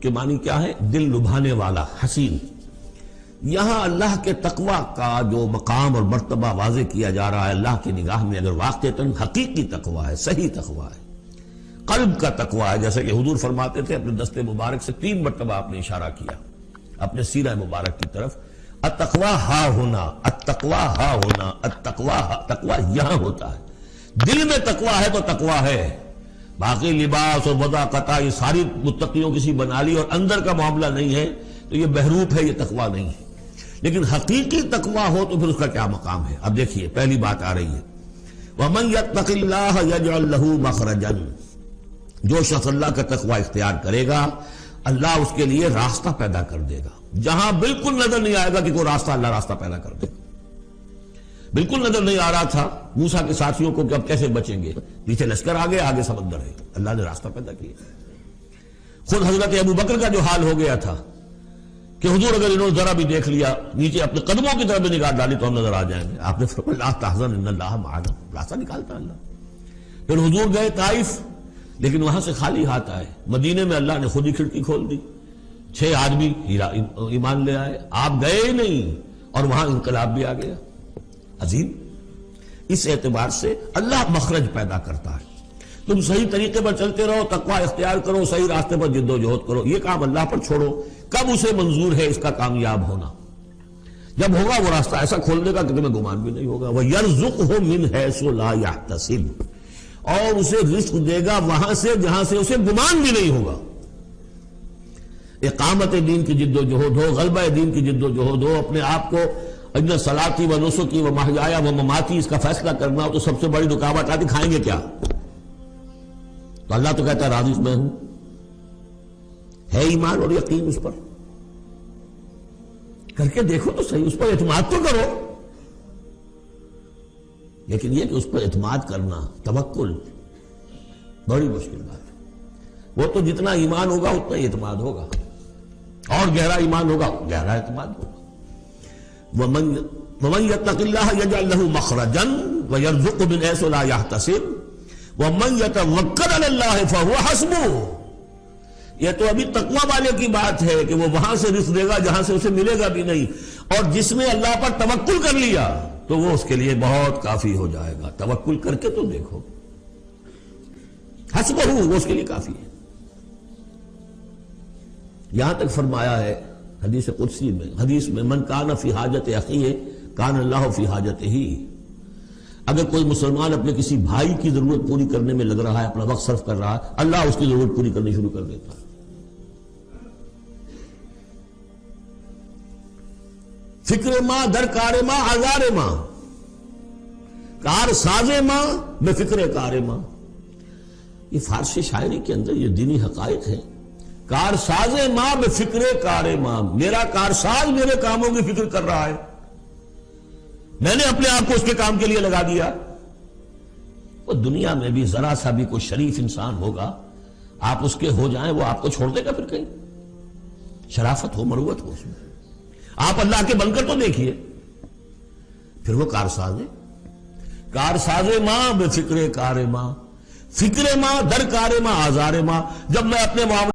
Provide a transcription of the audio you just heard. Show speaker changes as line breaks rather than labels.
کے معنی کیا ہے؟ دل لبھانے والا، حسین۔ یہاں اللہ کے تقوی کا جو مقام اور مرتبہ واضح کیا جا رہا ہے اللہ کی نگاہ میں، اگر واقعتاً حقیقی تقوی ہے، صحیح تقوی ہے، قلب کا تقوی ہے، جیسے کہ حضور فرماتے تھے اپنے دست مبارک سے 3 مرتبہ آپ نے اشارہ کیا اپنے سیرہ مبارک کی طرف، التقوی ہا ہونا، التقوی ہا ہونا، التقوی ہا، تقوی یہاں ہوتا ہے۔ دل میں تقوی ہے تو تقوی ہے، باقی لباس اور وضاقت یہ ساری متقیوں کسی بنا لی اور اندر کا معاملہ نہیں ہے تو یہ بہروپ ہے، یہ تقوی نہیں ہے۔ لیکن حقیقی تقوی ہو تو پھر اس کا کیا مقام ہے؟ اب دیکھیے پہلی بات آ رہی ہے، وَمَن يَتَّقِ اللَّهَ يَجْعَلْ لَهُ مَخْرَجًا، جو شخص اللہ کا تقوی اختیار کرے گا اللہ اس کے لیے راستہ پیدا کر دے گا، جہاں بالکل نظر نہیں آئے گا کہ کوئی راستہ، اللہ راستہ پیدا کر دے گا۔ بالکل نظر نہیں آ رہا تھا موسیٰ کے ساتھیوں کو کہ اب کیسے بچیں گے، پیچھے لشکر آگے، آگے سمندر ہے، اللہ نے راستہ پیدا کیا۔ خود حضرت ابو بکر کا جو حال ہو گیا تھا کہ حضور اگر انہوں نے ذرا بھی دیکھ لیا، نیچے اپنے قدموں کی طرف بھی نگاہ ڈالی تو ہم نظر آ جائیں گے، آپ نے فرمایا لا تحزن ان اللہ معنا، راستہ نکالتا اللہ۔ پھر حضور گئے طائف، لیکن وہاں سے خالی ہاتھ آئے، مدینے میں اللہ نے خود ہی کھڑکی کھول دی، 6 آدمی ایمان لے آئے، آپ گئے ہی نہیں اور وہاں انقلاب بھی آ گیا۔ عظیم، اس اعتبار سے اللہ مخرج پیدا کرتا ہے، تم صحیح طریقے پر چلتے رہو، تقوی اختیار کرو، صحیح راستے پر جد و جہد کرو، یہ کام اللہ پر چھوڑو۔ کب اسے منظور ہے اس کا کامیاب ہونا؟ جب ہوگا وہ راستہ ایسا کھول دے گا کہ تمہیں گمان بھی نہیں ہوگا۔ وَيَرْزُقْهُ مِنْ حَيْثُ لَا يَحْتَسِبُ، اور اسے رزق دے گا وہاں سے جہاں سے اسے گمان بھی نہیں ہوگا۔ اقامت دین کی جد و جہد ہو، غلبہ دین کی جد و جہد ہو، اپنے آپ کو اِنَّ صَلَاتِي وَنُسُكِي وَمَحْيَايَ وَمَمَاتِي اس کا فیصلہ کرنا ہو تو سب سے بڑی رکاوٹ آتی، کھائیں گے کیا؟ تو اللہ تو کہتا ہے راضی میں ہوں، ہے ایمان اور یقین اس پر، کر کے دیکھو تو صحیح، اس پر اعتماد تو کرو۔ لیکن یہ کہ اس پر اعتماد کرنا، توکل، بڑی مشکل بات ہے۔ وہ تو جتنا ایمان ہوگا اتنا ہی اعتماد ہوگا، اور گہرا ایمان ہوگا گہرا اعتماد ہوگا۔ وَمَن يَتَّقِ اللَّهَ يَجْعَلْ لَهُ مَخْرَجًا وَيَرْزُقْهُ مِنْ حَيْثُ لَا يَحْتَسِبُ وَمَن يَتَوَكَّلْ عَلَى اللَّهِ فَهُوَ حَسْبُهُ۔ یہ تو ابھی تقوی والے کی بات ہے کہ وہ وہاں سے رزق دے گا جہاں سے اسے ملے گا بھی نہیں، اور جس نے اللہ پر توکل کر لیا تو وہ اس کے لیے بہت کافی ہو جائے گا۔ توکل کر کے تو دیکھو، حسبہ، وہ اس کے لیے کافی ہے۔ یہاں تک فرمایا ہے حدیث قدسی میں، حدیث میں، من کان فی حاجت اخیہ کان اللہ فی حاجتہ، اگر کوئی مسلمان اپنے کسی بھائی کی ضرورت پوری کرنے میں لگ رہا ہے، اپنا وقت صرف کر رہا ہے، اللہ اس کی ضرورت پوری کرنی شروع کر دیتا ہے۔ فکر ماں در کار ماں آزار ماں، کار ساز ماں بے فکر کار ماں، یہ فارسی شاعری کے اندر یہ دینی حقائق ہے۔ کار ساز ماں بے فکر کار ماں، میرا کارساز میرے کاموں کی فکر کر رہا ہے، میں نے اپنے آپ کو اس کے کام کے لیے لگا دیا۔ وہ دنیا میں بھی ذرا سا بھی کوئی شریف انسان ہوگا، آپ اس کے ہو جائیں وہ آپ کو چھوڑ دے گا پھر کہیں؟ شرافت ہو، مروت ہو اس میں، آپ اللہ کے بن کر تو دیکھیے، پھر وہ کارساز ہے۔ کارساز ماں بے فکر کار ماں، فکر ماں در کار ماں آزار ماں، جب میں اپنے معاملے